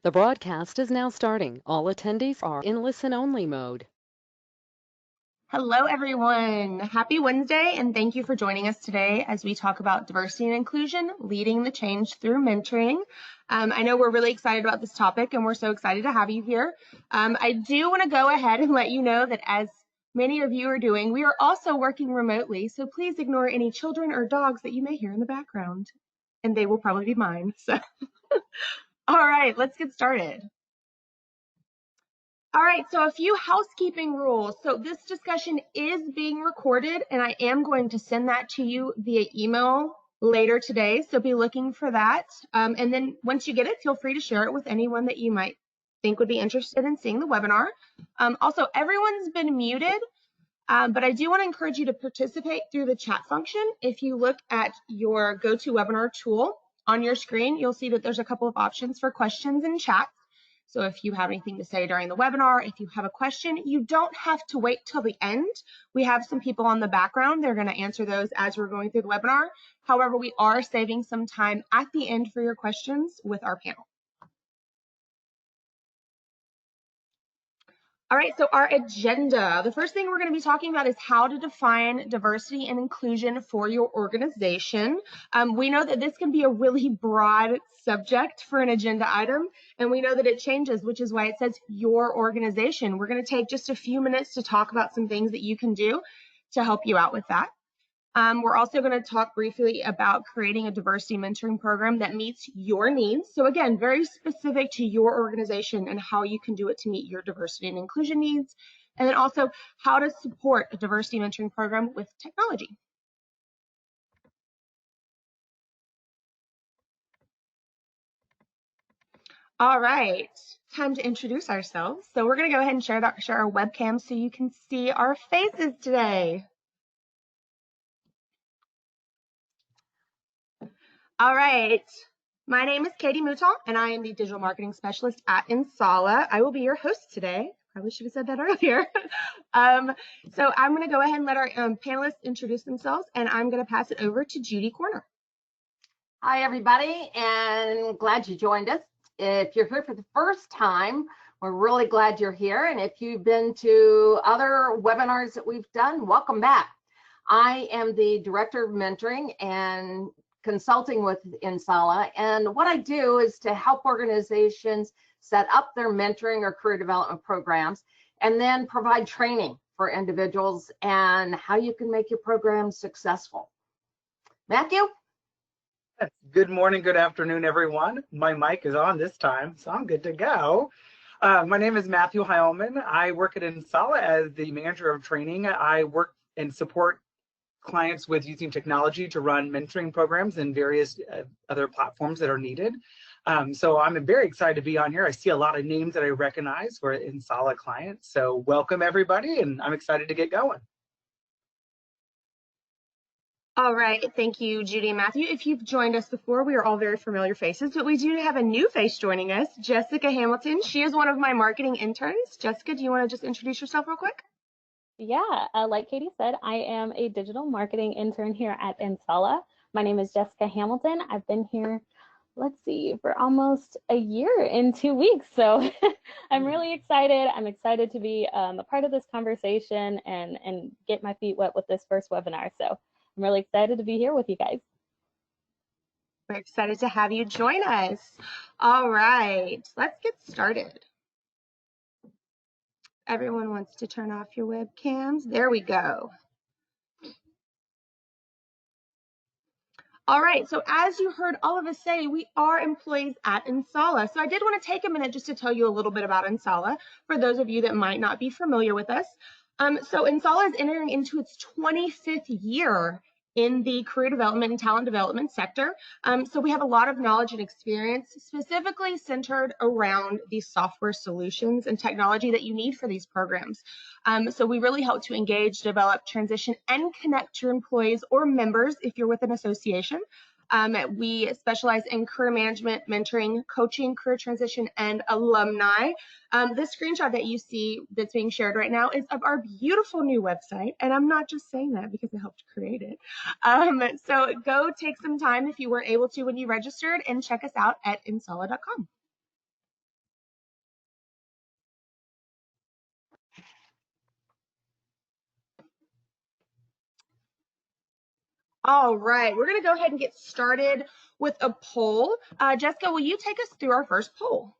The broadcast is now starting. All attendees are in listen-only mode. Hello, everyone. Happy Wednesday, and thank you for joining us today as we talk about diversity and inclusion, leading the change through mentoring. I know we're really excited about this topic, and we're so excited to have you here. I do want to go ahead and let you know that as many of you are doing, we are also working remotely, so please ignore any children or dogs that you may hear in the background, and they will probably be mine. So, all right, let's get started. All right, so a few housekeeping rules. So this discussion is being recorded, and I am going to send that to you via email later today, so be looking for that. And then once you get it, feel free to share it with anyone that you might think would be interested in seeing the webinar. Also, everyone's been muted, but I do want to encourage you to participate through the chat function. If you look at your GoToWebinar tool on your screen, you'll see that there's a couple of options for questions and chat. So if you have anything to say during the webinar, if you have a question, you don't have to wait till the end. We have some people on the background. They're going to answer those as we're going through the webinar. However, we are saving some time at the end for your questions with our panel. All right, so our agenda. The first thing we're going to be talking about is how to define diversity and inclusion for your organization. We know that this can be a really broad subject for an agenda item, and we know that it changes, which is why it says your organization. We're going to take just a few minutes to talk about some things that you can do to help you out with that. We're also going to talk briefly about creating a diversity mentoring program that meets your needs. So again, very specific to your organization and how you can do it to meet your diversity and inclusion needs. And then also how to support a diversity mentoring program with technology. All right, time to introduce ourselves. So we're going to go ahead and share our webcam so you can see our faces today. All right, my name is Katie Mouton, and I am the digital marketing specialist at Insala. I will be your host today. Probably should have said that earlier. So I'm going to go ahead and let our panelists introduce themselves, and I'm going to pass it over to Judy Corner. Hi, everybody, and glad you joined us. If you're here for the first time, we're really glad you're here. And if you've been to other webinars that we've done, welcome back. I am the Director of Mentoring and Consulting with Insala. And what I do is to help organizations set up their mentoring or career development programs and then provide training for individuals and how you can make your program successful. Matthew? Good morning, good afternoon, everyone. My mic is on this time, so I'm good to go. My name is Matthew Heilman. I work at Insala as the manager of training. I work and support clients with using technology to run mentoring programs and various other platforms that are needed. So I'm very excited to be on here. I see a lot of names that I recognize for Insala clients. So welcome, everybody, and I'm excited to get going. All right, thank you, Judy and Matthew. If you've joined us before, we are all very familiar faces, but we do have a new face joining us, Jessica Hamilton. She is one of my marketing interns. Jessica, do you want to just introduce yourself real quick? Yeah, like Katie said, I am a digital marketing intern here at Insala. My name is Jessica Hamilton. I've been here, let's see, for almost a year in 2 weeks. So I'm really excited. I'm excited to be a part of this conversation and get my feet wet with this first webinar. So I'm really excited to be here with you guys. We're excited to have you join us. All right, let's get started. Everyone wants to turn off your webcams. There we go. All right, so as you heard all of us say, we are employees at Insala. So I did want to take a minute just to tell you a little bit about Insala for those of you that might not be familiar with us. So Insala is entering into its 25th year in the career development and talent development sector. So we have a lot of knowledge and experience specifically centered around these software solutions and technology that you need for these programs. So we really help to engage, develop, transition, and connect your employees or members if you're with an association. We specialize in career management, mentoring, coaching, career transition, and alumni. This screenshot that you see that's being shared right now is of our beautiful new website, and I'm not just saying that because I helped create it. So go take some time if you weren't able to when you registered and check us out at insala.com. All right, we're going to go ahead and get started with a poll. Jessica, will you take us through our first poll?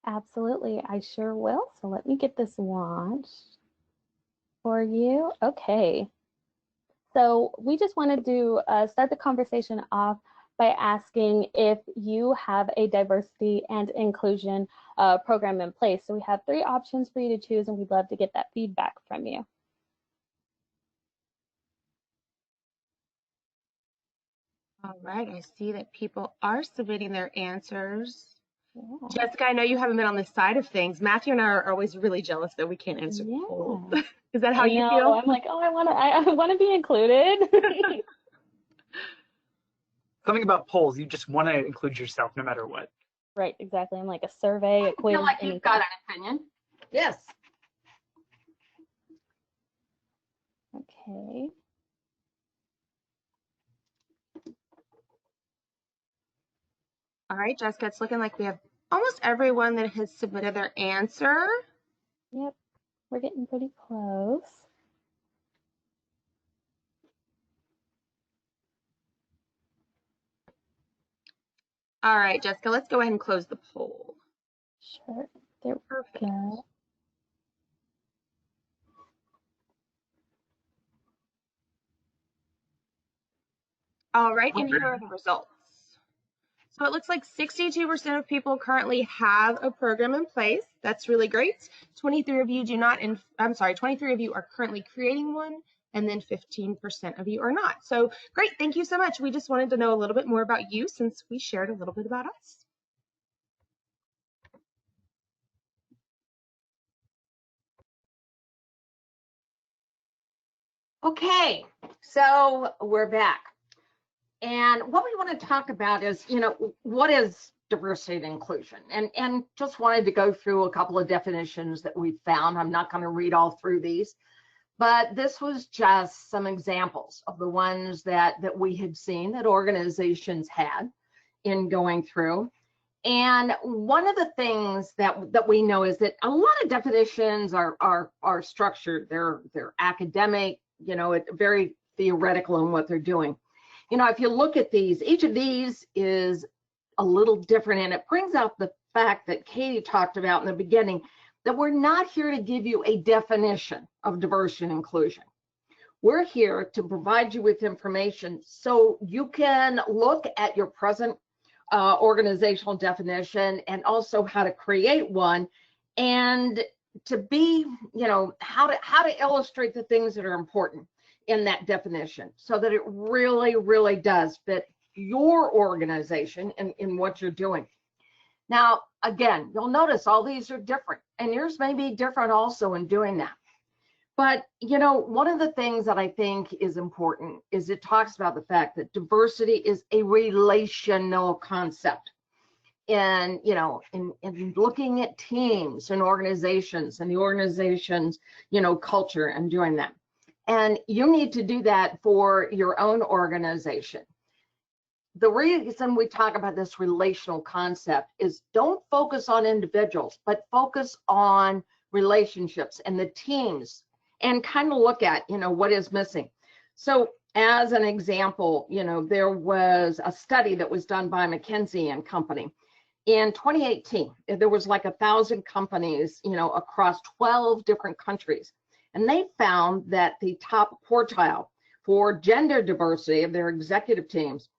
Absolutely, I sure will. So let me get this launched for you. Okay. So we just wanted to start the conversation off by asking if you have a diversity and inclusion program in place. So we have 3 options for you to choose, and we'd love to get that feedback from you. All right, I see that people are submitting their answers. Yeah. Jessica, I know you haven't been on this side of things. Matthew and I are always really jealous that we can't answer the poll. Is that how you feel? I'm like, oh, I want to be included. Something about polls, you just want to include yourself no matter what. Right, exactly. I'm like a survey, a quiz, I feel like anything. you've got an opinion. Yes. Okay. All right, Jessica, it's looking like we have almost everyone that has submitted their answer. Yep, we're getting pretty close. All right, Jessica, let's go ahead and close the poll. Sure. There Perfect. we go. All right, and here are the results. So it looks like 62% of people currently have a program in place. That's really great. 23 of you do not, 23 of you are currently creating one, and then 15% of you are not. So great, thank you so much. We just wanted to know a little bit more about you since we shared a little bit about us. Okay, so we're back. And what we want to talk about is, what is diversity and inclusion? And just wanted to go through a couple of definitions that we found. I'm not going to read all through these, but this was just some examples of the ones that we had seen that organizations had in going through. And one of the things that we know is that a lot of definitions are structured. They're academic, very theoretical in what they're doing. If you look at these, each of these is a little different, and it brings out the fact that Katie talked about in the beginning, that we're not here to give you a definition of diversity and inclusion. We're here to provide you with information so you can look at your present organizational definition and also how to create one, and to be, how to illustrate the things that are important in that definition so that it really, really does fit your organization and in what you're doing. Now, again, you'll notice all these are different, and yours may be different also in doing that. But, one of the things that I think is important is it talks about the fact that diversity is a relational concept. And, in looking at teams and organizations and the organization's, culture and doing that. And you need to do that for your own organization. The reason we talk about this relational concept is don't focus on individuals, but focus on relationships and the teams, and kind of look at, what is missing. So as an example, there was a study that was done by McKinsey and Company. In 2018, there was like 1,000 companies, across 12 different countries. And they found that the top quartile for gender diversity of their executive teams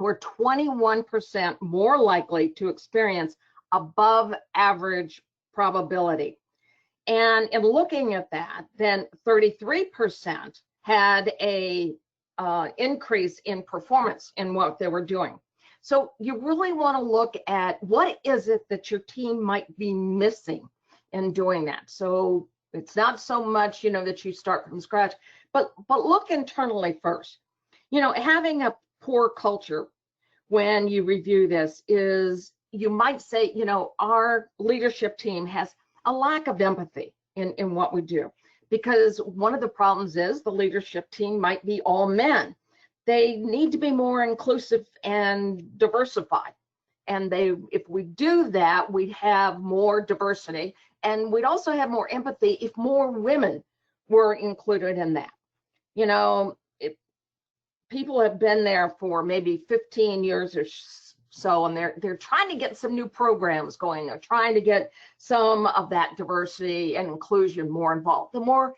were 21% more likely to experience above average probability. And in looking at that, then 33% had a increase in performance in what they were doing. So you really want to look at what is it that your team might be missing in doing that. So it's not so much, that you start from scratch, but look internally first. Having a poor culture when you review this is, you might say, our leadership team has a lack of empathy in what we do, because one of the problems is the leadership team might be all men. They need to be more inclusive and diversified. And if we do that, we'd have more diversity, and we'd also have more empathy if more women were included in that. people have been there for maybe 15 years or so, and they're trying to get some new programs going. They're trying to get some of that diversity and inclusion more involved. The more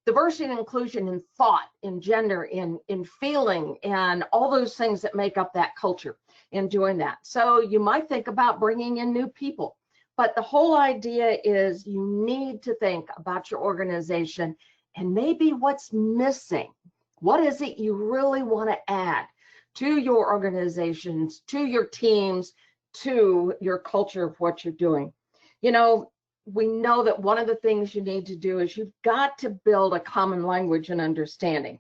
diversity and inclusion in thought, in gender, in feeling, and all those things that make up that culture in doing that. So you might think about bringing in new people, but the whole idea is you need to think about your organization and maybe what's missing. What is it you really want to add to your organizations, to your teams, to your culture of what you're doing? You know, we know that one of the things you need to do is you've got to build a common language and understanding.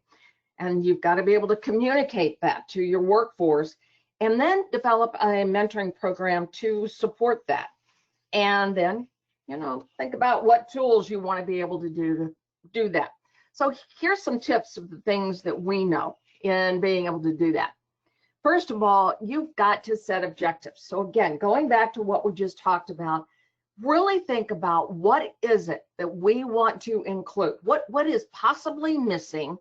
And you've got to be able to communicate that to your workforce, and then develop a mentoring program to support that. And then, you know, think about what tools you want to be able to do that. So here's some tips of the things that we know in being able to do that. First of all, you've got to set objectives. So again, going back to what we just talked about, really think about what is it that we want to include? What is possibly missing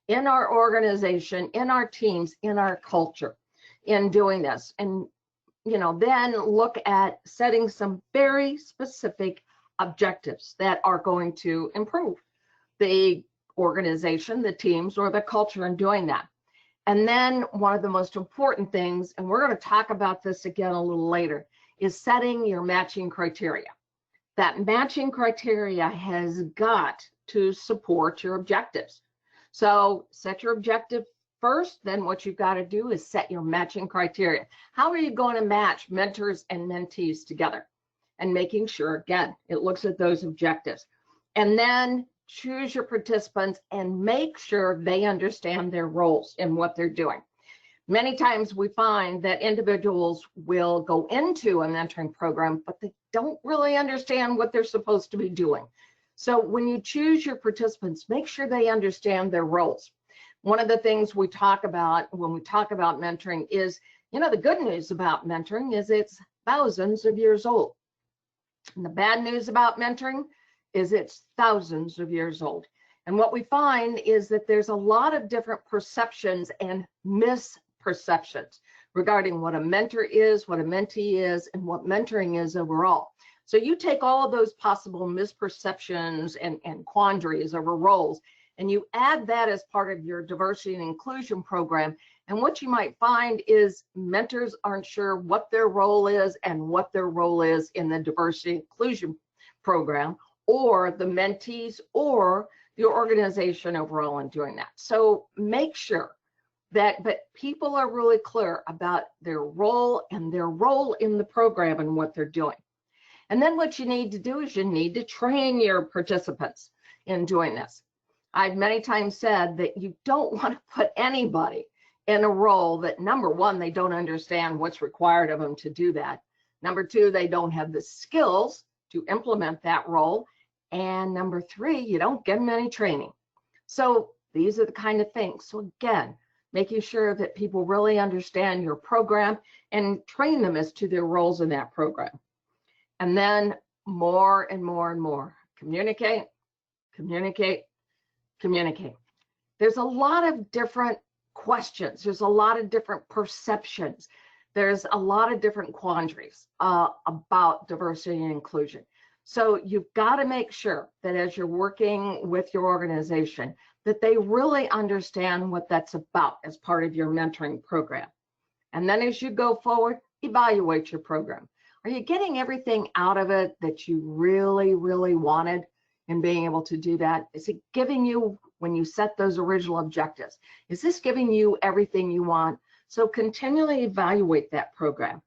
in our organization, in our teams, in our culture in doing this? And, you know, then look at setting some very specific objectives that are going to improve the organization, the teams, or the culture in doing that. And then one of the most important things, and we're going to talk about this again a little later, is setting your matching criteria. That matching criteria has got to support your objectives. So set your objective first, then what you've got to do is set your matching criteria. How are you going to match mentors and mentees together? And making sure, again, it looks at those objectives. And then choose your participants and make sure they understand their roles in what they're doing. Many times we find that individuals will go into a mentoring program, but they don't really understand what they're supposed to be doing. So when you choose your participants, make sure they understand their roles. One of the things we talk about when we talk about mentoring is, you know, the good news about mentoring is it's thousands of years old. And the bad news about mentoring is it's thousands of years old. And what we find is that there's a lot of different perceptions and misperceptions regarding what a mentor is, what a mentee is, and what mentoring is overall. So you take all of those possible misperceptions and quandaries over roles, and you add that as part of your diversity and inclusion program. And what you might find is mentors aren't sure what their role is and what their role is in the diversity and inclusion program, or the mentees, or your organization overall in doing that. So make sure that people are really clear about their role and their role in the program and what they're doing. And then what you need to do is you need to train your participants in doing this. I've many times said that you don't want to put anybody in a role that, number one, they don't understand what's required of them to do that. Number two, they don't have the skills to implement that role. And number three, you don't get them any training. So these are the kind of things. So again, making sure that people really understand your program and train them as to their roles in that program. And then more and more and more, communicate, communicate, communicate. There's a lot of different questions. There's a lot of different perceptions. There's a lot of different quandaries about diversity and inclusion. So you've got to make sure that as you're working with your organization, that they really understand what that's about as part of your mentoring program. And then as you go forward, evaluate your program. Are you getting everything out of it that you really, really wanted in being able to do that? Is it giving you, when you set those original objectives, is this giving you everything you want? So continually evaluate that program.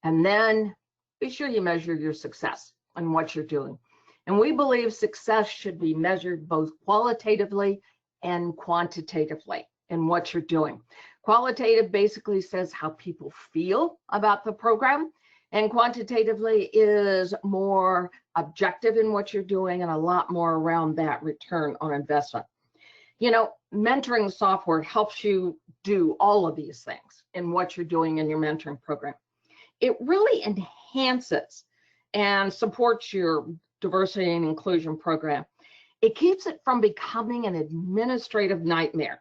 And then be sure you measure your success on what you're doing. And we believe success should be measured both qualitatively and quantitatively in what you're doing. Qualitative basically says how people feel about the program, and quantitatively is more objective in what you're doing and a lot more around that return on investment. You know, mentoring software helps you do all of these things in what you're doing in your mentoring program. It really enhances and supports your diversity and inclusion program. It keeps it from becoming an administrative nightmare.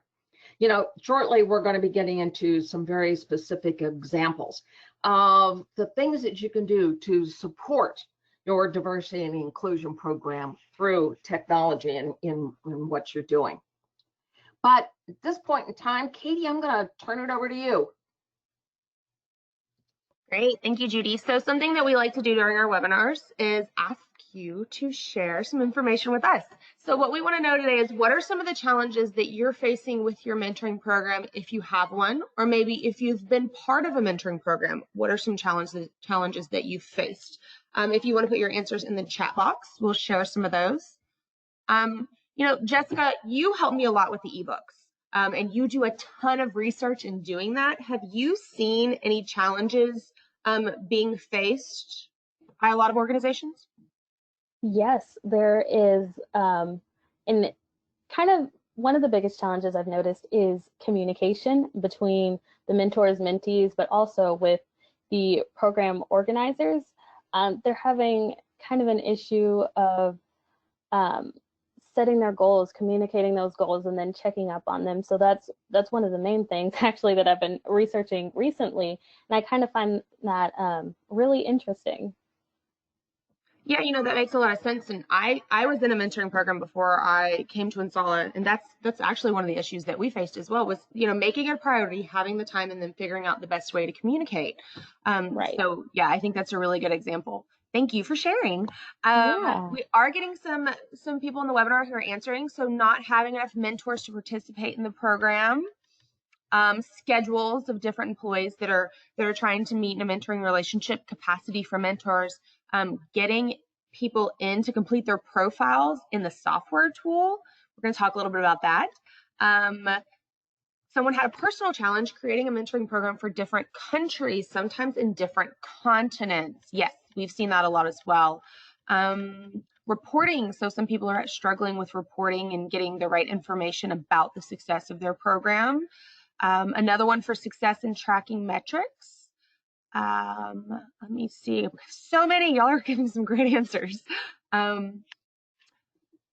Shortly we're going to be getting into some very specific examples of the things that you can do to support your diversity and inclusion program through technology in what you're doing. But at this point in time, Katie, I'm going to turn it over to you. Great, thank you, Judy. So something that we like to do during our webinars is ask you to share some information with us. So what we want to know today is, what are some of the challenges that you're facing with your mentoring program, if you have one, or maybe if you've been part of a mentoring program, what are some challenges that you've faced? If you want to put your answers in the chat box, we'll share some of those. Jessica, you help me a lot with the ebooks. And you do a ton of research in doing that. Have you seen any challenges being faced by a lot of organizations? Yes, there is. And kind of one of the biggest challenges I've noticed is communication between the mentors, mentees, but also with the program organizers. They're having kind of an issue of setting their goals, communicating those goals, and then checking up on them. So that's one of the main things actually that I've been researching recently, and I kind of find that really interesting. Yeah, that makes a lot of sense. And I was in a mentoring program before I came to Insala, and that's actually one of the issues that we faced as well, was making it a priority, having the time, and then figuring out the best way to communicate. Right. So yeah, I think that's a really good example. Thank you for sharing. Yeah. We are getting some people in the webinar who are answering. So not having enough mentors to participate in the program. Schedules of different employees that are trying to meet in a mentoring relationship, capacity for mentors, getting people in to complete their profiles in the software tool. We're going to talk a little bit about that. Someone had a personal challenge creating a mentoring program for different countries, sometimes in different continents. Yes, we've seen that a lot as well. Reporting. So some people are struggling with reporting and getting the right information about the success of their program. Another one for success in tracking metrics. Let me see. So many. Y'all are giving some great answers.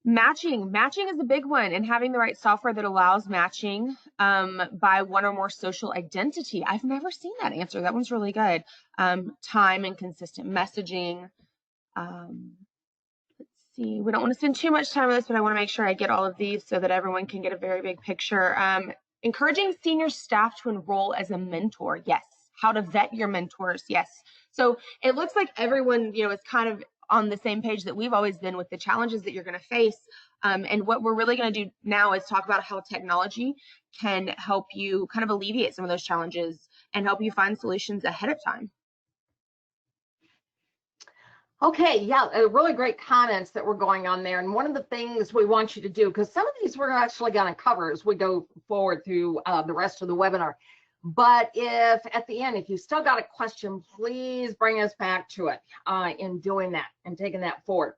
Matching is a big one, and having the right software that allows matching by one or more social identity. I've never seen that answer. That one's really good. Time and consistent messaging. Let's see. We don't want to spend too much time on this, but I want to make sure I get all of these so that everyone can get a very big picture. Encouraging senior staff to enroll as a mentor. Yes. How to vet your mentors. Yes. So it looks like everyone, is kind of on the same page that we've always been with the challenges that you're going to face. And what we're really going to do now is talk about how technology can help you kind of alleviate some of those challenges and help you find solutions ahead of time. Okay, yeah, really great comments that were going on there. And one of the things we want you to do, because some of these we're actually going to cover as we go forward through the rest of the webinar. But if at the end, if you still got a question, please bring us back to it in doing that and taking that forward.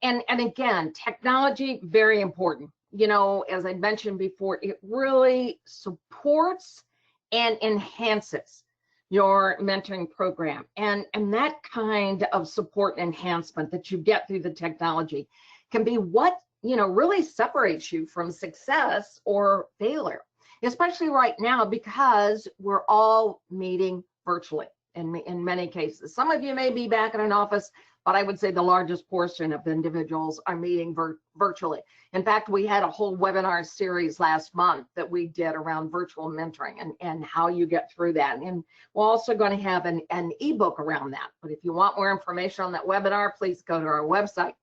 And again, technology, very important. As I mentioned before, it really supports and enhances your mentoring program. And that kind of support enhancement that you get through the technology can be what, really separates you from success or failure, especially right now, because we're all meeting virtually in many cases. Some of you may be back in an office, but I would say the largest portion of individuals are meeting virtually. In fact, we had a whole webinar series last month that we did around virtual mentoring and how you get through that. And we're also going to have an ebook around that. But if you want more information on that webinar, please go to our website.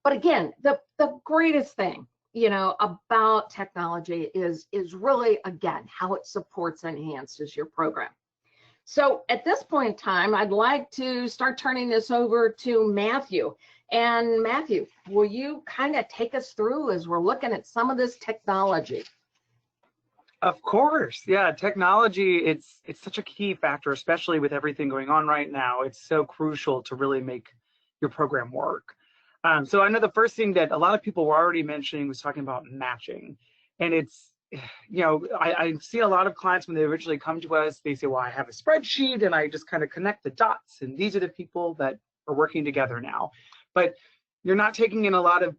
But again, the greatest thing, about technology is really, again, how it supports and enhances your program. So at this point in time, I'd like to start turning this over to Matthew. And Matthew, will you kind of take us through as we're looking at some of this technology? Of course, yeah. Technology, it's such a key factor, especially with everything going on right now. It's so crucial to really make your program work. So I know the first thing that a lot of people were already mentioning was talking about matching. And it's, I see a lot of clients when they originally come to us, they say, well, I have a spreadsheet and I just kind of connect the dots. And these are the people that are working together now. But you're not taking in a lot of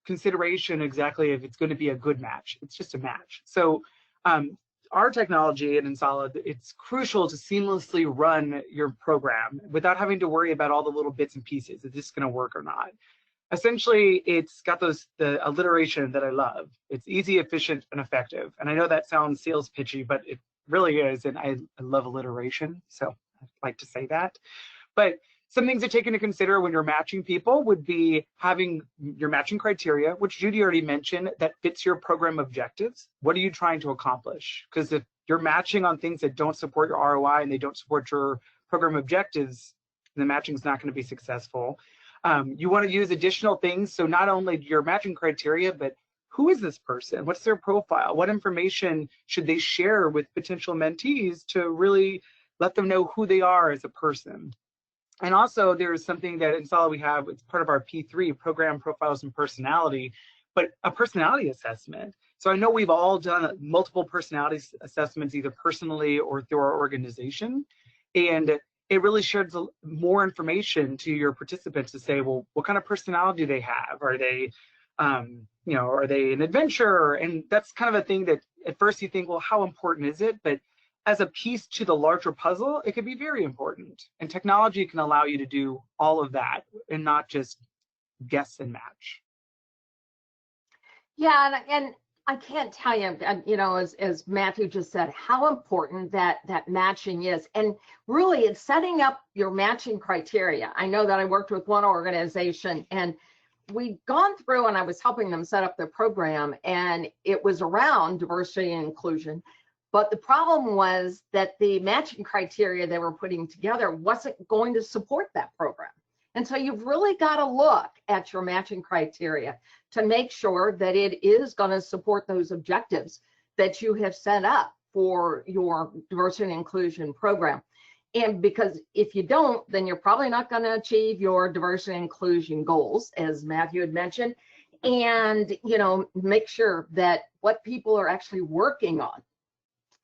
consideration exactly if it's going to be a good match. It's just a match. So Our technology at Insala, it's crucial to seamlessly run your program without having to worry about all the little bits and pieces. Is this going to work or not? Essentially, it's got the alliteration that I love. It's easy, efficient, and effective. And I know that sounds sales pitchy, but it really is. And I love alliteration, so I like to say that. But some things to take into consider when you're matching people would be having your matching criteria, which Judy already mentioned, that fits your program objectives. What are you trying to accomplish? Because if you're matching on things that don't support your ROI and they don't support your program objectives, the matching is not going to be successful. You want to use additional things. So not only your matching criteria, but who is this person? What's their profile? What information should they share with potential mentees to really let them know who they are as a person? And also there's something that in Insala we have, it's part of our P3, Program Profiles and Personality, but a personality assessment. So I know we've all done multiple personality assessments, either personally or through our organization. And it really shares more information to your participants to say, well, what kind of personality do they have? Are they, are they an adventurer? And that's kind of a thing that at first you think, well, how important is it? But as a piece to the larger puzzle, it could be very important. And technology can allow you to do all of that and not just guess and match. Yeah, and I can't tell you, as Matthew just said, how important that matching is. And really, it's setting up your matching criteria. I know that I worked with one organization, and we'd gone through, and I was helping them set up their program, and it was around diversity and inclusion. But the problem was that the matching criteria they were putting together wasn't going to support that program. And so you've really got to look at your matching criteria to make sure that it is going to support those objectives that you have set up for your diversity and inclusion program. And because if you don't, then you're probably not going to achieve your diversity and inclusion goals, as Matthew had mentioned. And, make sure that what people are actually working on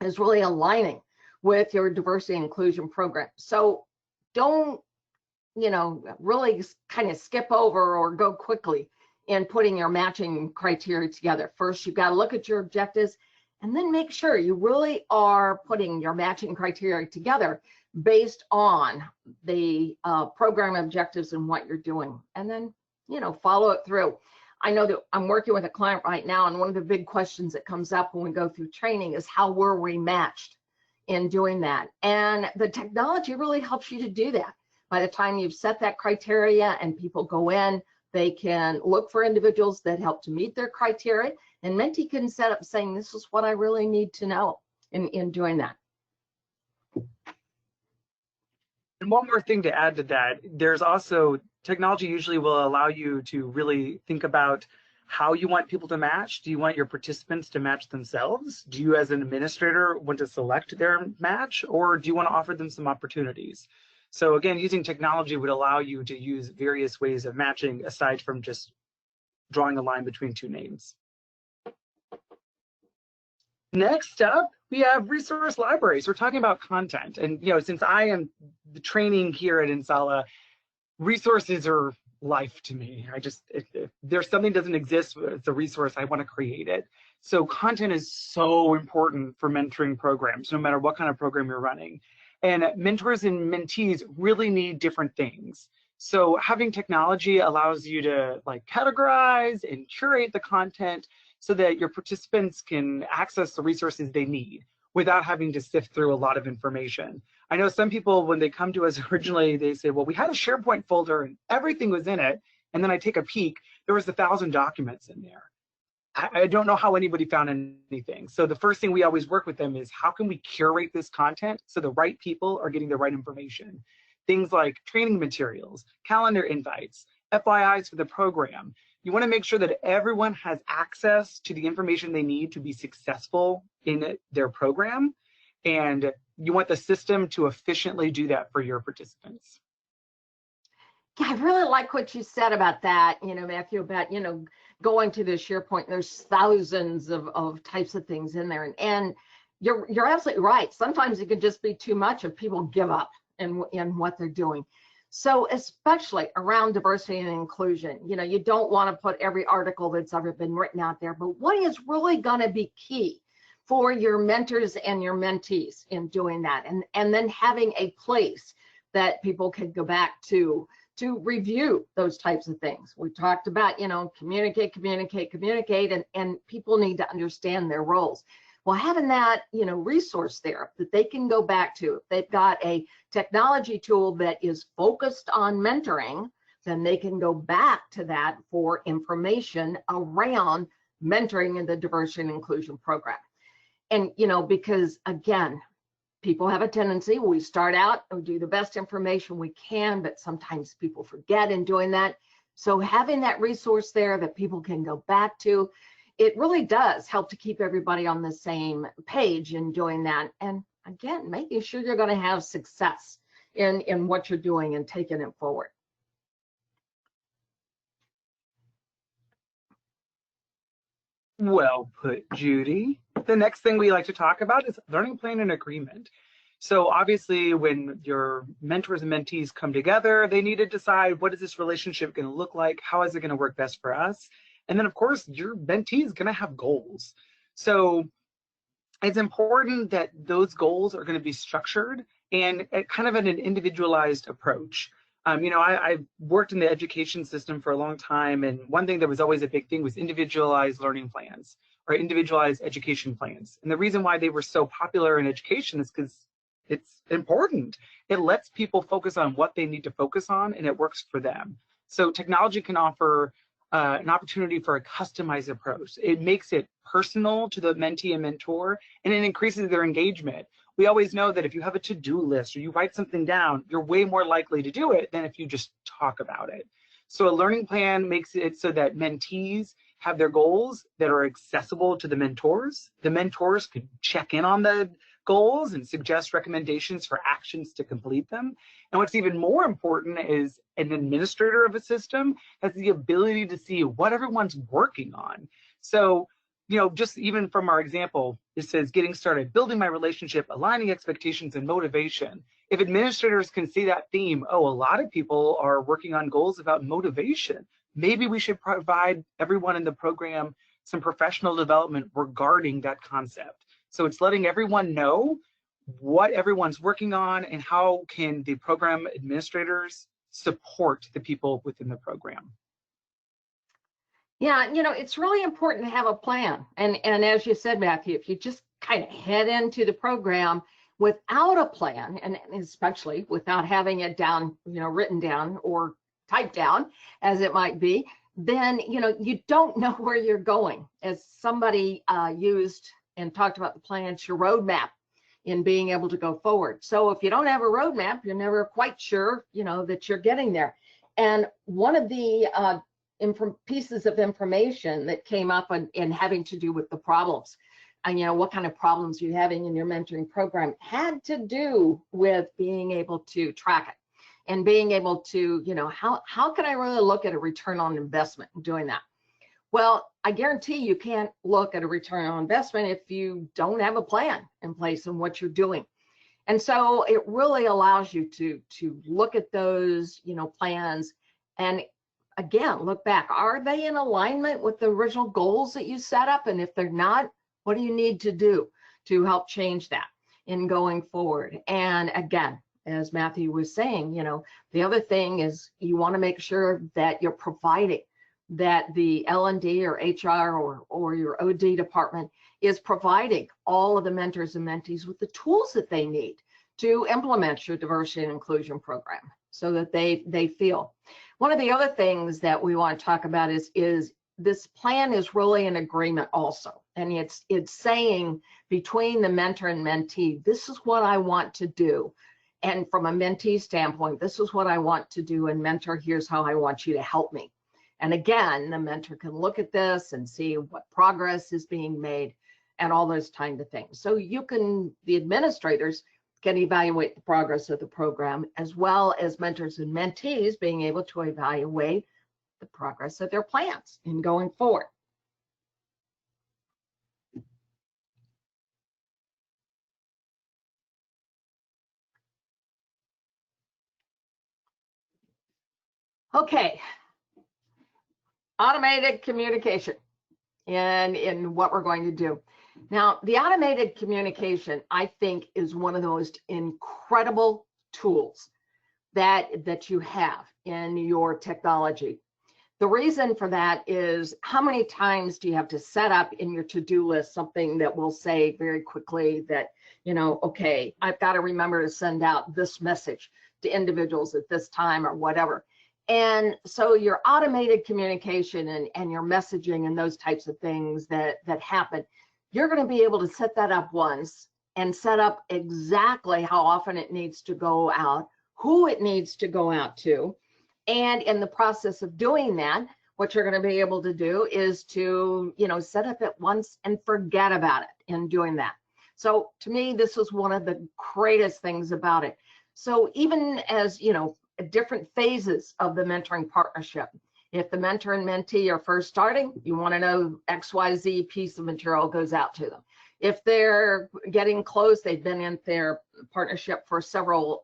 is really aligning with your diversity and inclusion program. So don't, really kind of skip over or go quickly in putting your matching criteria together. First, you've got to look at your objectives and then make sure you really are putting your matching criteria together based on the program objectives and what you're doing. And then, follow it through. I know that I'm working with a client right now, and one of the big questions that comes up when we go through training is how were we matched in doing that? And the technology really helps you to do that. By the time you've set that criteria and people go in, they can look for individuals that help to meet their criteria, and mentee can set up saying, this is what I really need to know in doing that. And one more thing to add to that, there's also technology usually will allow you to really think about how you want people to match. Do you want your participants to match themselves? Do you as an administrator want to select their match, or do you want to offer them some opportunities? So again, using technology would allow you to use various ways of matching aside from just drawing a line between two names. Next up, we have resource libraries. We're talking about content. And since I am the training here at Insala, resources are life to me. If there's something that doesn't exist, it's a resource, I want to create it. So content is so important for mentoring programs, no matter what kind of program you're running. And mentors and mentees really need different things. So having technology allows you to categorize and curate the content so that your participants can access the resources they need without having to sift through a lot of information. I know some people, when they come to us originally, they say, well, we had a SharePoint folder and everything was in it. And then I take a peek, there was 1,000 documents in there. I don't know how anybody found anything. So the first thing we always work with them is, how can we curate this content so the right people are getting the right information? Things like training materials, calendar invites, FYIs for the program. You want to make sure that everyone has access to the information they need to be successful in their program. And you want the system to efficiently do that for your participants. Yeah, I really like what you said about that, Matthew, about, going to the SharePoint. There's thousands of types of things in there. And you're absolutely right. Sometimes it can just be too much if people give up in what they're doing. So especially around diversity and inclusion, you don't want to put every article that's ever been written out there, but what is really going to be key for your mentors and your mentees in doing that, and then having a place that people can go back to review those types of things. We talked about, communicate, and people need to understand their roles. Well, having that, resource there that they can go back to, if they've got a technology tool that is focused on mentoring, then they can go back to that for information around mentoring in the diversity and inclusion program. And, because again, people have a tendency, we start out and do the best information we can, but sometimes people forget in doing that. So having that resource there that people can go back to, it really does help to keep everybody on the same page in doing that. And again, making sure you're going to have success in what you're doing and taking it forward. Well put, Judy. The next thing we like to talk about is learning plan and agreement. So obviously when your mentors and mentees come together, they need to decide, what is this relationship going to look like? How is it going to work best for us? And then of course your mentee is going to have goals. So it's important that those goals are going to be structured and kind of in an individualized approach. I've worked in the education system for a long time, and one thing that was always a big thing was individualized learning plans or individualized education plans. And the reason why they were so popular in education is because it's important. It lets people focus on what they need to focus on, and it works for them. So technology can offer an opportunity for a customized approach. It makes it personal to the mentee and mentor, and it increases their engagement. We always know that if you have a to-do list or you write something down, you're way more likely to do it than if you just talk about it. So a learning plan makes it so that mentees have their goals that are accessible to the mentors. The mentors could check in on the goals and suggest recommendations for actions to complete them. And what's even more important is an administrator of a system has the ability to see what everyone's working on. So, just even from our example, it says getting started, building my relationship, aligning expectations and motivation. If administrators can see that theme, a lot of people are working on goals about motivation. Maybe we should provide everyone in the program some professional development regarding that concept. So it's letting everyone know what everyone's working on and how can the program administrators support the people within the program. Yeah, it's really important to have a plan. And as you said, Matthew, if you just kind of head into the program without a plan, and especially without having it down, written down or typed down, as it might be, then, you don't know where you're going. As somebody used and talked about the plan, it's your roadmap in being able to go forward. So if you don't have a roadmap, you're never quite sure, that you're getting there. And one of the pieces of information that came up in having to do with the problems, and what kind of problems you're having in your mentoring program, had to do with being able to track it and being able to, how can I really look at a return on investment in doing that? Well, I guarantee you can't look at a return on investment if you don't have a plan in place in what you're doing. And so it really allows you to look at those, plans, and again, look back. Are they in alignment with the original goals that you set up? And if they're not, what do you need to do to help change that in going forward? And again, as Matthew was saying, the other thing is you want to make sure that you're providing, that the L&D or HR or your OD department is providing all of the mentors and mentees with the tools that they need to implement your diversity and inclusion program so that they feel. One of the other things that we want to talk about is this plan is really an agreement also. And it's saying between the mentor and mentee, this is what I want to do. And from a mentee standpoint, this is what I want to do. And mentor, here's how I want you to help me. And again, the mentor can look at this and see what progress is being made and all those kind of things. So the administrators can evaluate the progress of the program, as well as mentors and mentees being able to evaluate the progress of their plans in going forward. Okay, automated communication and in what we're going to do. Now, the automated communication, I think, is one of the most incredible tools that you have in your technology. The reason for that is, how many times do you have to set up in your to-do list something that will say very quickly that, okay, I've got to remember to send out this message to individuals at this time or whatever. And so your automated communication and your messaging and those types of things that happen, you're going to be able to set that up once and set up exactly how often it needs to go out, who it needs to go out to. And in the process of doing that, what you're going to be able to do is to, set up it once and forget about it in doing that. So to me, this was one of the greatest things about it. So even as, different phases of the mentoring partnership, if the mentor and mentee are first starting, you want to know XYZ piece of material goes out to them. If they're getting close, they've been in their partnership for several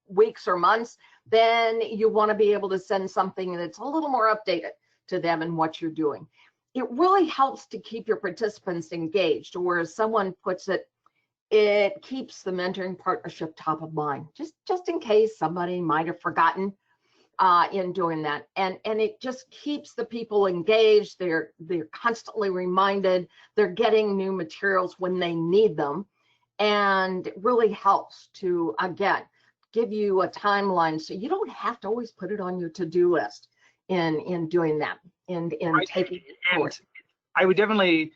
weeks or months, then you want to be able to send something that's a little more updated to them and what you're doing. It really helps to keep your participants engaged, or as someone puts it, it keeps the mentoring partnership top of mind, just in case somebody might have forgotten in doing that. And it just keeps the people engaged. They're constantly reminded, they're getting new materials when they need them, and it really helps to, again, give you a timeline so you don't have to always put it on your to-do list in doing that, in taking it forward. I would definitely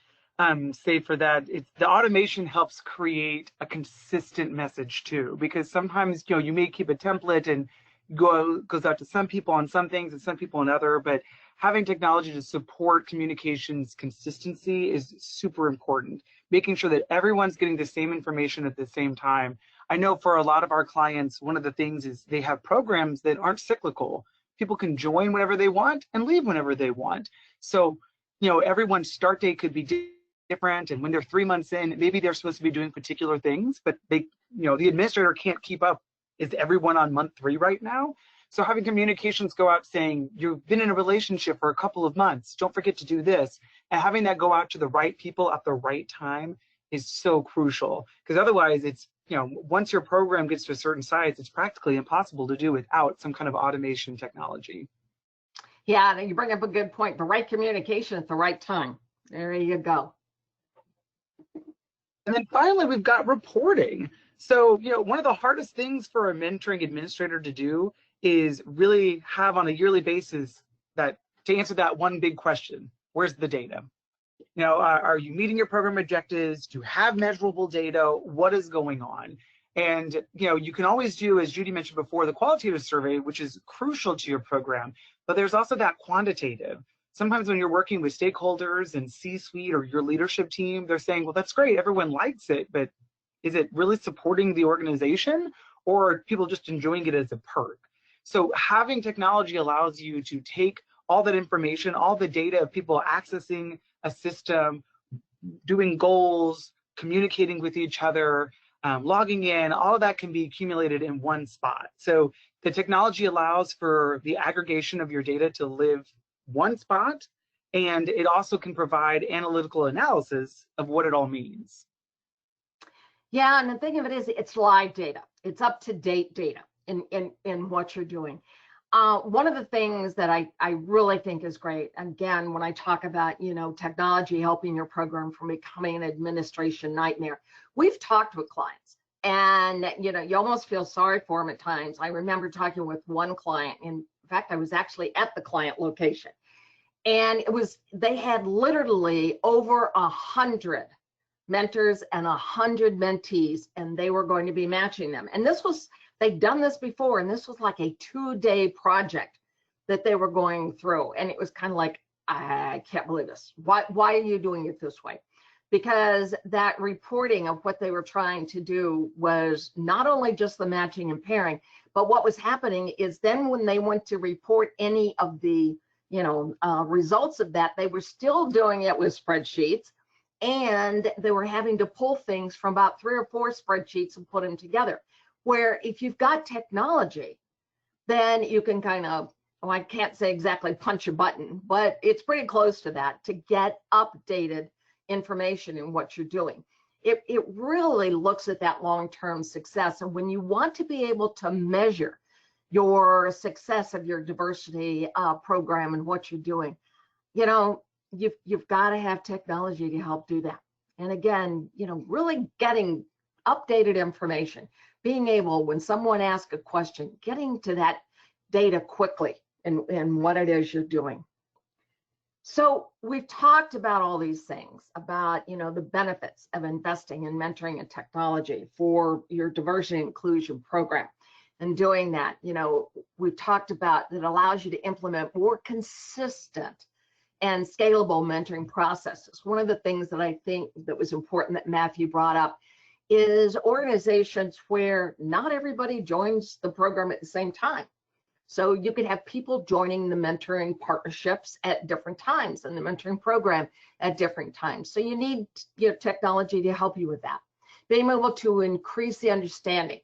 say for that, the automation helps create a consistent message too, because sometimes you may keep a template and goes out to some people on some things and some people on other, but having technology to support communications consistency is super important. Making sure that everyone's getting the same information at the same time. I know for a lot of our clients, one of the things is they have programs that aren't cyclical. People can join whenever they want and leave whenever they want. So, everyone's start date could be different, and when they're 3 months in, maybe they're supposed to be doing particular things, but the administrator can't keep up. Is everyone on month 3 right now? So having communications go out saying, you've been in a relationship for a couple of months, don't forget to do this, and having that go out to the right people at the right time is so crucial, because otherwise it's, once your program gets to a certain size, it's practically impossible to do without some kind of automation technology. Yeah, you bring up a good point. The right communication at the right time. There you go. And then finally, we've got reporting. So, one of the hardest things for a mentoring administrator to do is really have on a yearly basis to answer that one big question: where's the data? Are you meeting your program objectives? Do you have measurable data? What is going on? And, you can always do, as Judy mentioned before, the qualitative survey, which is crucial to your program, but there's also that quantitative. Sometimes when you're working with stakeholders and C-suite or your leadership team, they're saying, well, that's great, everyone likes it, but is it really supporting the organization, or are people just enjoying it as a perk? So having technology allows you to take all that information, all the data of people accessing a system, doing goals, communicating with each other, logging in, all of that can be accumulated in one spot. So the technology allows for the aggregation of your data to live one spot, and it also can provide analytical analysis of what it all means. Yeah, and the thing of it is, it's live data. It's up-to-date data in what you're doing. One of the things that I really think is great, again, when I talk about, technology helping your program from becoming an administration nightmare, we've talked with clients, and, you almost feel sorry for them at times. I remember talking with one client. In fact, I was actually at the client location, and they had literally over 100 mentors and 100 mentees, and they were going to be matching them. And they'd done this before, and this was like a 2-day project that they were going through. And it was kind of like, I can't believe this. Why are you doing it this way? Because that reporting of what they were trying to do was not only just the matching and pairing, but what was happening is then when they went to report any of the results of that, they were still doing it with spreadsheets, and they were having to pull things from about 3 or 4 spreadsheets and put them together. Where if you've got technology, then you can kind of, I can't say exactly punch a button, but it's pretty close to that to get updated information in what you're doing. It really looks at that long-term success. And when you want to be able to measure your success of your diversity program and what you're doing, you know, you've got to have technology to help do that. And again, you know, really getting updated information, being able, when someone asks a question, getting to that data quickly and what it is you're doing. So we've talked about all these things, about, you know, the benefits of investing in mentoring and technology for your diversity and inclusion program. And doing that, you know, we've talked about that allows you to implement more consistent and scalable mentoring processes. One of the things that I think that was important that Matthew brought up is organizations where not everybody joins the program at the same time. So you could have people joining the mentoring partnerships at different times and the mentoring program at different times. So you need your technology to help you with that. Being able to increase the understanding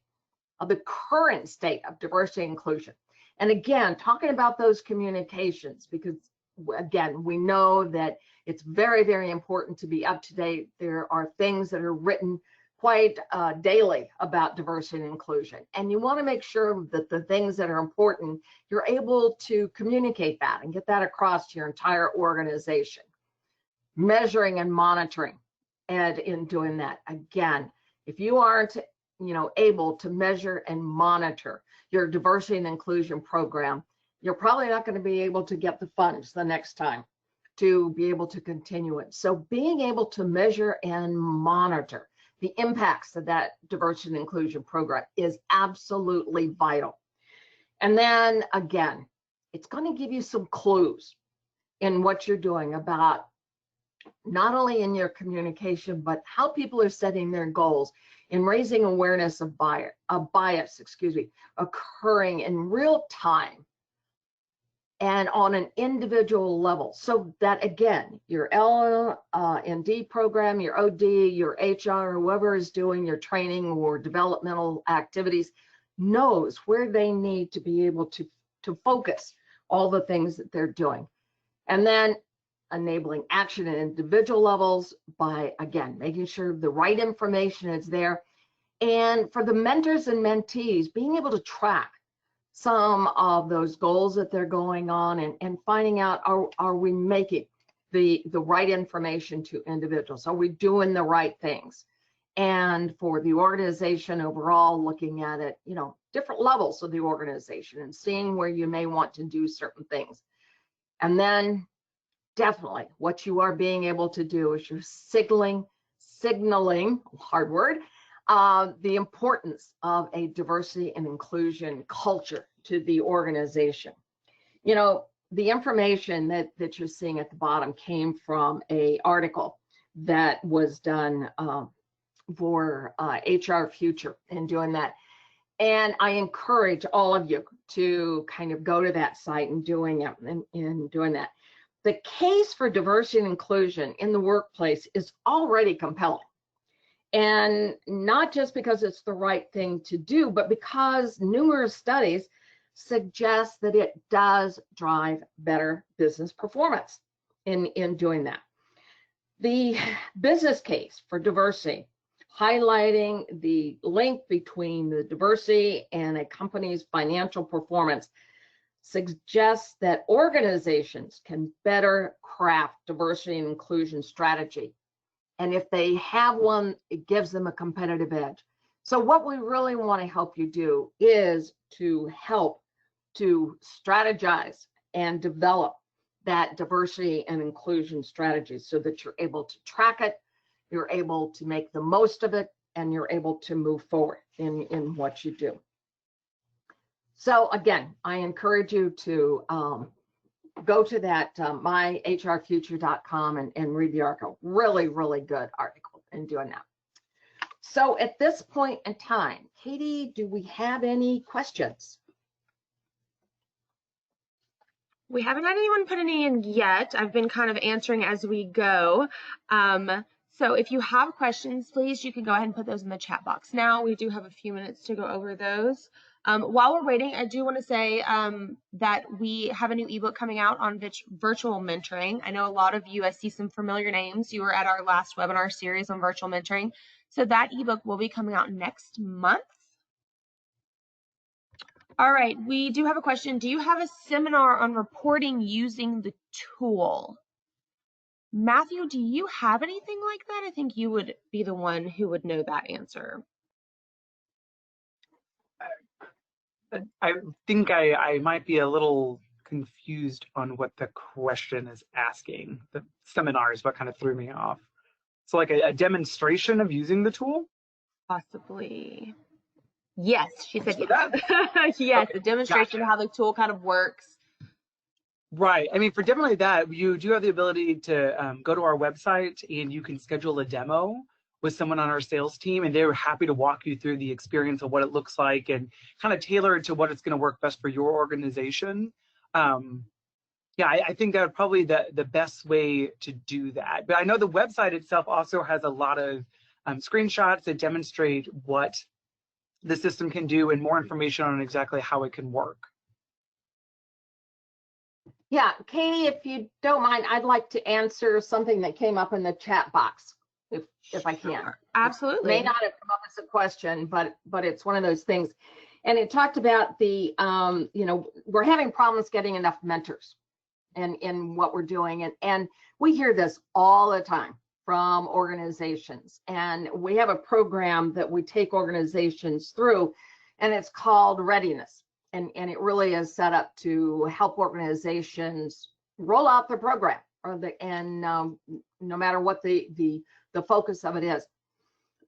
of the current state of diversity and inclusion. And again, talking about those communications, because again, we know that it's very, very important to be up to date. There are things that are written quite daily about diversity and inclusion. And you want to make sure that the things that are important, you're able to communicate that and get that across to your entire organization. Measuring and monitoring, and in doing that, again, if you aren't, you know, able to measure and monitor your diversity and inclusion program, you're probably not going to be able to get the funds the next time to be able to continue it. So being able to measure and monitor the impacts of that diversity and inclusion program is absolutely vital. And then again, it's going to give you some clues in what you're doing about not only in your communication, but how people are setting their goals in raising awareness of bias, occurring in real time and on an individual level, so that again, your L&D program, your OD, your HR, whoever is doing your training or developmental activities knows where they need to be able to focus all the things that they're doing. And then enabling action at individual levels by, again, making sure the right information is there. And for the mentors and mentees, being able to track some of those goals that they're going on and finding out, are we making the right information to individuals? Are we doing the right things? And for the organization overall, looking at it, you know, different levels of the organization and seeing where you may want to do certain things. And then definitely what you are being able to do is you're signaling, hard word, the importance of a diversity and inclusion culture to the organization. You know, the information that you're seeing at the bottom came from an article that was done for HR Future in doing that. And I encourage all of you to kind of go to that site and doing it and doing that. The case for diversity and inclusion in the workplace is already compelling. And not just because it's the right thing to do, but because numerous studies suggest that it does drive better business performance in doing that. The business case for diversity, highlighting the link between the diversity and a company's financial performance, suggests that organizations can better craft diversity and inclusion strategy. And if they have one, it gives them a competitive edge. So what we really want to help you do is to help to strategize and develop that diversity and inclusion strategy so that you're able to track it, you're able to make the most of it, and you're able to move forward in what you do. So again, I encourage you to go to that myhrfuture.com and read the article. Really, really good article in doing that. So at this point in time, Katie, do we have any questions? We haven't had anyone put any in yet. I've been kind of answering as we go. So if you have questions, please, you can go ahead and put those in the chat box now. We do have a few minutes to go over those. While we're waiting, I do want to say that we have a new ebook coming out on virtual mentoring. I know a lot of you, I see some familiar names. You were at our last webinar series on virtual mentoring. So that ebook will be coming out next month. All right, we do have a question. Do you have a seminar on reporting using the tool? Matthew, do you have anything like that? I think you would be the one who would know that answer. I think I might be a little confused on what the question is asking. The seminar is what kind of threw me off. So like a demonstration of using the tool? Possibly. Yes, she said So yes. Yes, okay, a demonstration gotcha. of how the tool kind of works. Right. I mean, for definitely that, you do have the ability to go to our website and you can schedule a demo with someone on our sales team, and they're happy to walk you through the experience of what it looks like and kind of tailor it to what it's going to work best for your organization. Yeah, I think that probably the best way to do that. But I know the website itself also has a lot of screenshots that demonstrate what the system can do and more information on exactly how it can work. Yeah, Katie, if you don't mind, I'd like to answer something that came up in the chat box, if I can. Sure, absolutely. It may not have come up as a question, but it's one of those things. And it talked about the, we're having problems getting enough mentors in what we're doing. And we hear this all the time from organizations. And we have a program that we take organizations through, and it's called Readiness. And it really is set up to help organizations roll out their program, no matter what the focus of it is.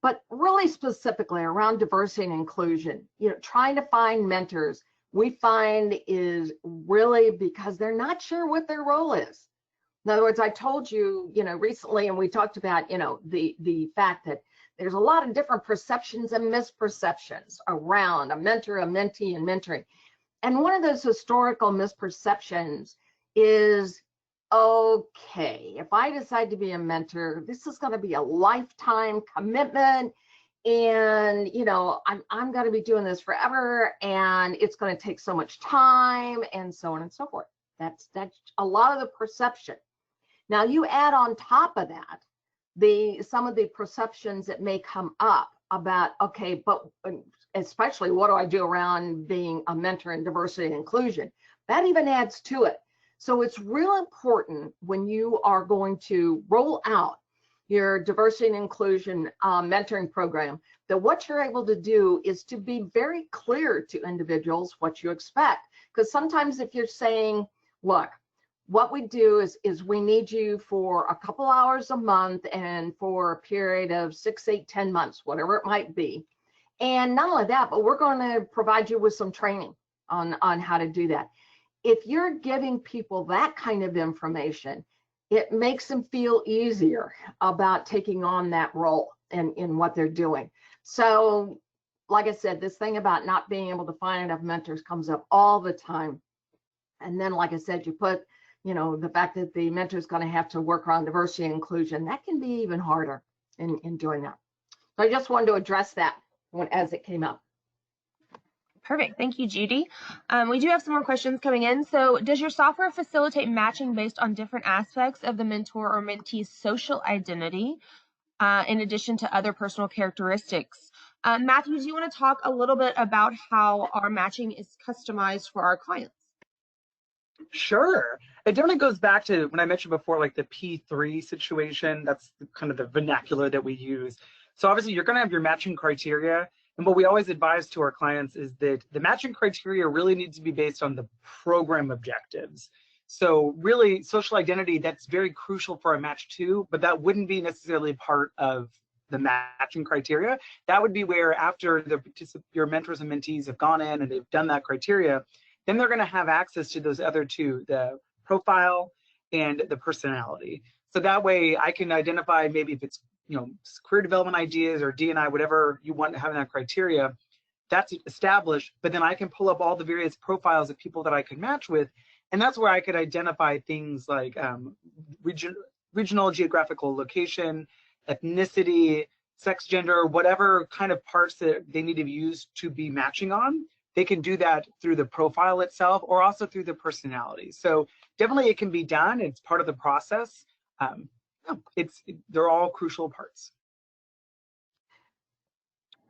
But really specifically around diversity and inclusion, trying to find mentors, we find is really because they're not sure what their role is. In other words, I told you, recently, and we talked about, the fact that there's a lot of different perceptions and misperceptions around a mentor, a mentee, and mentoring. And one of those historical misperceptions is, okay, if I decide to be a mentor, this is going to be a lifetime commitment, and I'm going to be doing this forever, and it's going to take so much time, and so on and so forth. That's a lot of the perception. Now you add on top of that some of the perceptions that may come up about, okay, but especially what do I do around being a mentor in diversity and inclusion? That even adds to it. So it's real important when you are going to roll out your diversity and inclusion mentoring program, that what you're able to do is to be very clear to individuals what you expect. Because sometimes if you're saying, look, what we do is we need you for a couple hours a month and for a period of 6, 8, 10 months, whatever it might be. And not only that, but we're going to provide you with some training on how to do that. If you're giving people that kind of information, it makes them feel easier about taking on that role in what they're doing. So, like I said, this thing about not being able to find enough mentors comes up all the time. And then, like I said, you put, the fact that the mentor is going to have to work around diversity and inclusion, that can be even harder in doing that. So I just wanted to address that as it came up. Perfect. Thank you, Judy. We do have some more questions coming in. So does your software facilitate matching based on different aspects of the mentor or mentee's social identity, in addition to other personal characteristics? Matthew, do you want to talk a little bit about how our matching is customized for our clients? Sure. It definitely goes back to when I mentioned before, like the P3 situation. That's kind of the vernacular that we use. So obviously you're going to have your matching criteria. And what we always advise to our clients is that the matching criteria really needs to be based on the program objectives. So really social identity, that's very crucial for a match too, but that wouldn't be necessarily part of the matching criteria. That would be where after your mentors and mentees have gone in and they've done that criteria, then they're going to have access to those other two, the profile and the personality. So that way I can identify maybe if it's, career development ideas or D&I, whatever you want to have in that criteria, that's established, but then I can pull up all the various profiles of people that I could match with. And that's where I could identify things like regional geographical location, ethnicity, sex, gender, whatever kind of parts that they need to use to be matching on. they can do that through the profile itself or also through the personality. So definitely it can be done. It's part of the process. They're all crucial parts.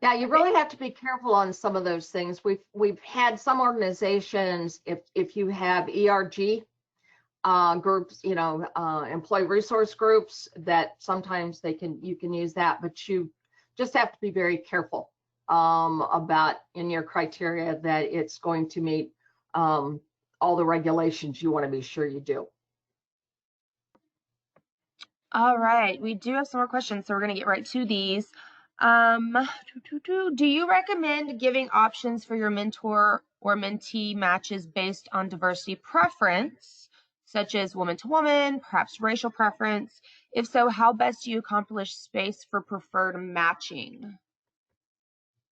Yeah, you really have to be careful on some of those things. We've had some organizations, if you have ERG groups, employee resource groups, that sometimes you can use that, but you just have to be very careful about in your criteria that it's going to meet all the regulations you want to be sure you do. All right, we do have some more questions, so we're going to get right to these. Do you recommend giving options for your mentor or mentee matches based on diversity preference, such as woman to woman, perhaps racial preference? If so, how best do you accomplish space for preferred matching?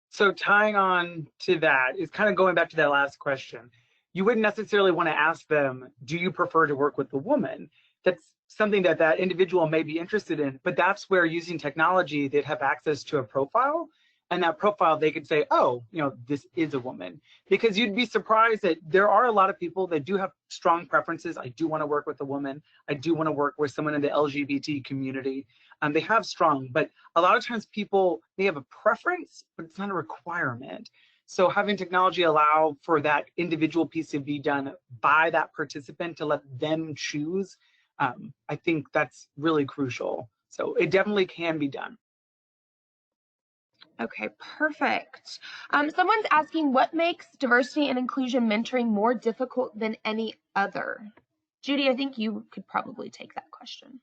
So tying on to that is kind of going back to that last question. You wouldn't necessarily want to ask them, do you prefer to work with a woman? That's something that that individual may be interested in, but that's where using technology, they'd have access to a profile, and that profile they could say, oh, this is a woman. Because you'd be surprised that there are a lot of people that do have strong preferences. I do want to work with a woman. I do want to work with someone in the LGBT community. They have strong, but a lot of times people, they have a preference, but it's not a requirement. So having technology allow for that individual piece to be done by that participant to let them choose, I think that's really crucial. So it definitely can be done. Okay, perfect. Someone's asking, what makes diversity and inclusion mentoring more difficult than any other? Judy, I think you could probably take that question.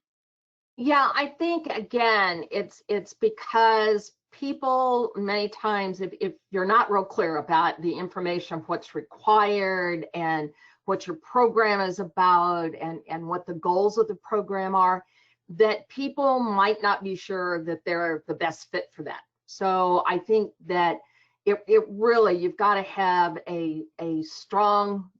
Yeah, I think again, it's because people many times, if you're not real clear about the information of what's required and what your program is about and what the goals of the program are, that people might not be sure that they're the best fit for that. So I think that it really, you've got to have a strong,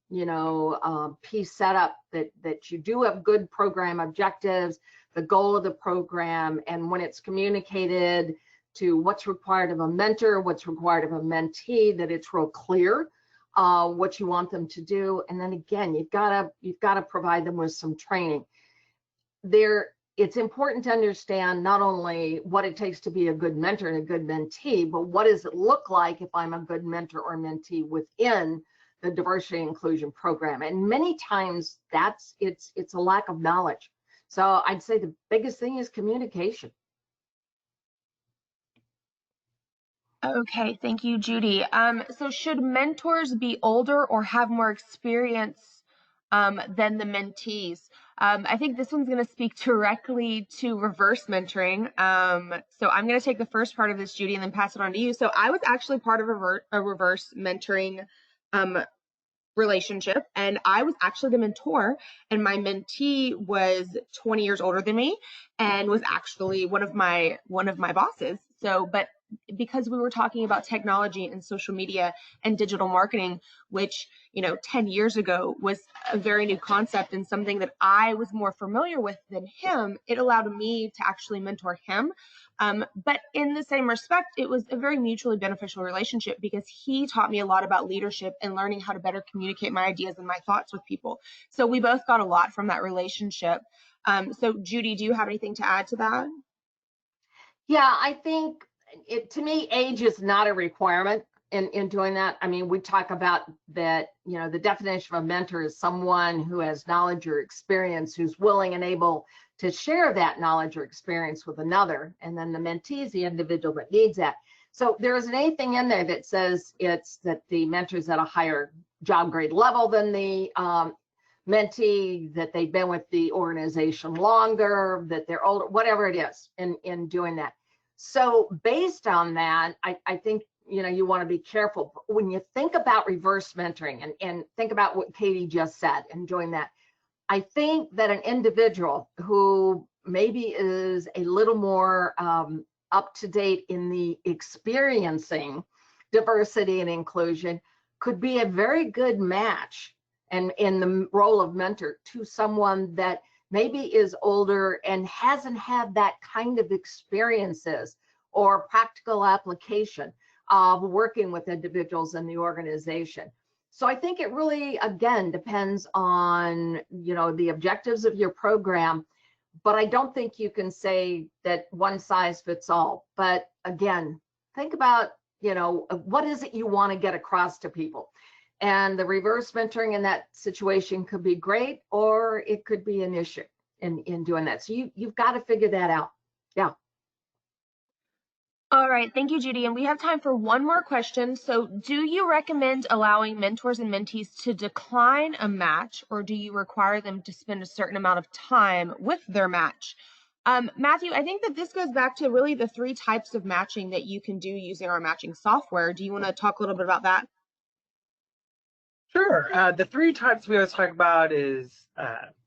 piece set up that you do have good program objectives, the goal of the program, and when it's communicated to what's required of a mentor, what's required of a mentee, that it's real clear what you want them to do. And then again, you've got to provide them with some training. It's important to understand not only what it takes to be a good mentor and a good mentee, but what does it look like if I'm a good mentor or mentee within the diversity and inclusion program. And many times it's a lack of knowledge. So I'd say the biggest thing is communication. Okay, thank you, Judy. So should mentors be older or have more experience than the mentees? I think this one's going to speak directly to reverse mentoring. So I'm going to take the first part of this, Judy, and then pass it on to you. So I was actually part of a reverse mentoring relationship, and I was actually the mentor, and my mentee was 20 years older than me and was actually one of my bosses. So, but because we were talking about technology and social media and digital marketing, which 10 years ago was a very new concept and something that I was more familiar with than him, it allowed me to actually mentor him. But in the same respect, it was a very mutually beneficial relationship because he taught me a lot about leadership and learning how to better communicate my ideas and my thoughts with people. So we both got a lot from that relationship. So Judy, do you have anything to add to that? Yeah, I think to me, age is not a requirement in doing that. I mean, we talk about that, the definition of a mentor is someone who has knowledge or experience, who's willing and able to share that knowledge or experience with another. And then the mentee is the individual that needs that. So there isn't anything in there that says it's that the mentor is at a higher job grade level than the mentee, that they've been with the organization longer, that they're older, whatever it is in doing that. So based on that, I think, you want to be careful. When you think about reverse mentoring and think about what Katie just said and doing that, I think that an individual who maybe is a little more up to date in the experiencing diversity and inclusion could be a very good match and in the role of mentor to someone that maybe is older and hasn't had that kind of experiences or practical application. of working with individuals in the organization. So I think it really, again, depends on, the objectives of your program, but I don't think you can say that one size fits all. But again, think about, what is it you want to get across to people? And the reverse mentoring in that situation could be great, or it could be an issue in doing that. So you've got to figure that out. Yeah. All right, thank you, Judy. And we have time for one more question. So do you recommend allowing mentors and mentees to decline a match, or do you require them to spend a certain amount of time with their match? Matthew, I think that this goes back to really the 3 types of matching that you can do using our matching software. Do you want to talk a little bit about that? Sure. The 3 types we always talk about is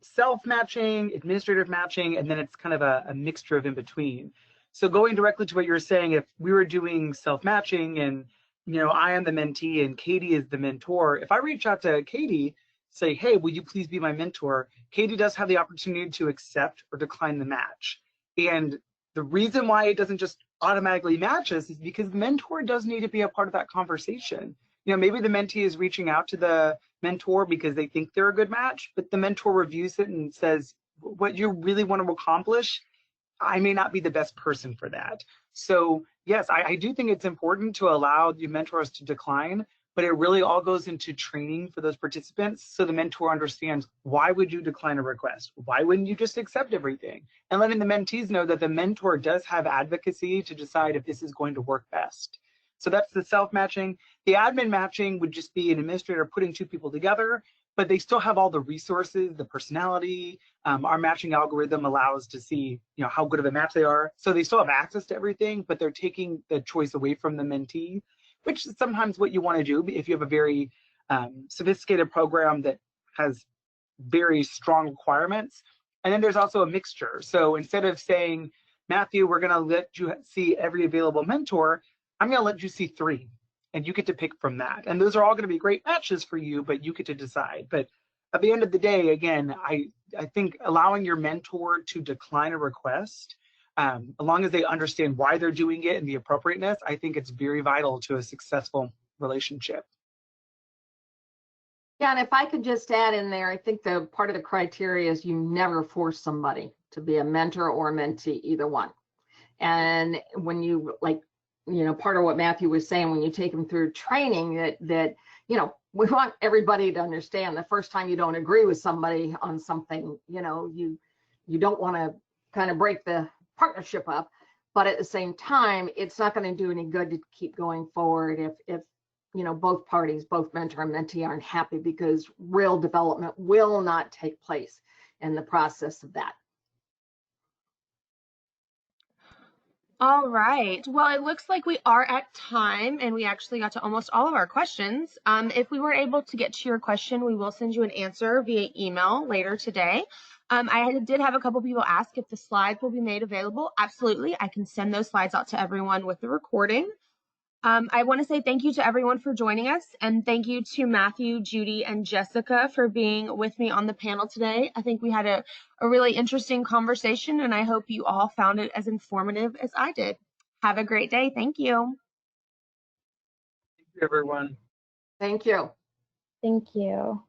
self-matching, administrative matching, and then it's kind of a mixture of in between. So going directly to what you were saying, if we were doing self-matching and, I am the mentee and Katie is the mentor, if I reach out to Katie, say, hey, will you please be my mentor? Katie does have the opportunity to accept or decline the match. And the reason why it doesn't just automatically match us is because the mentor does need to be a part of that conversation. Maybe the mentee is reaching out to the mentor because they think they're a good match, but the mentor reviews it and says, what you really want to accomplish, I may not be the best person for that. So yes, I do think it's important to allow your mentors to decline, but it really all goes into training for those participants so the mentor understands, why would you decline a request? Why wouldn't you just accept everything? And letting the mentees know that the mentor does have advocacy to decide if this is going to work best. So that's the self-matching. The admin matching would just be an administrator putting 2 people together, but they still have all the resources, the personality. Our matching algorithm allows to see, how good of a match they are. So they still have access to everything, but they're taking the choice away from the mentee, which is sometimes what you want to do if you have a very sophisticated program that has very strong requirements. And then there's also a mixture. So instead of saying, Matthew, we're going to let you see every available mentor, I'm going to let you see 3, and you get to pick from that. And those are all going to be great matches for you, but you get to decide. But at the end of the day, again, I think allowing your mentor to decline a request, as long as they understand why they're doing it and the appropriateness, I think it's very vital to a successful relationship. Yeah, and if I could just add in there, I think the part of the criteria is you never force somebody to be a mentor or a mentee, either one. And when you part of what Matthew was saying, when you take them through training, that we want everybody to understand the first time you don't agree with somebody on something, you don't want to kind of break the partnership up, but at the same time, it's not going to do any good to keep going forward if both parties, both mentor and mentee, aren't happy, because real development will not take place in the process of that. All right. Well, it looks like we are at time, and we actually got to almost all of our questions. If we were able to get to your question, we will send you an answer via email later today. I did have a couple people ask if the slides will be made available. Absolutely. I can send those slides out to everyone with the recording. I want to say thank you to everyone for joining us, and thank you to Matthew, Judy, and Jessica for being with me on the panel today. I think we had a really interesting conversation, and I hope you all found it as informative as I did. Have a great day. Thank you. Thank you, everyone. Thank you. Thank you.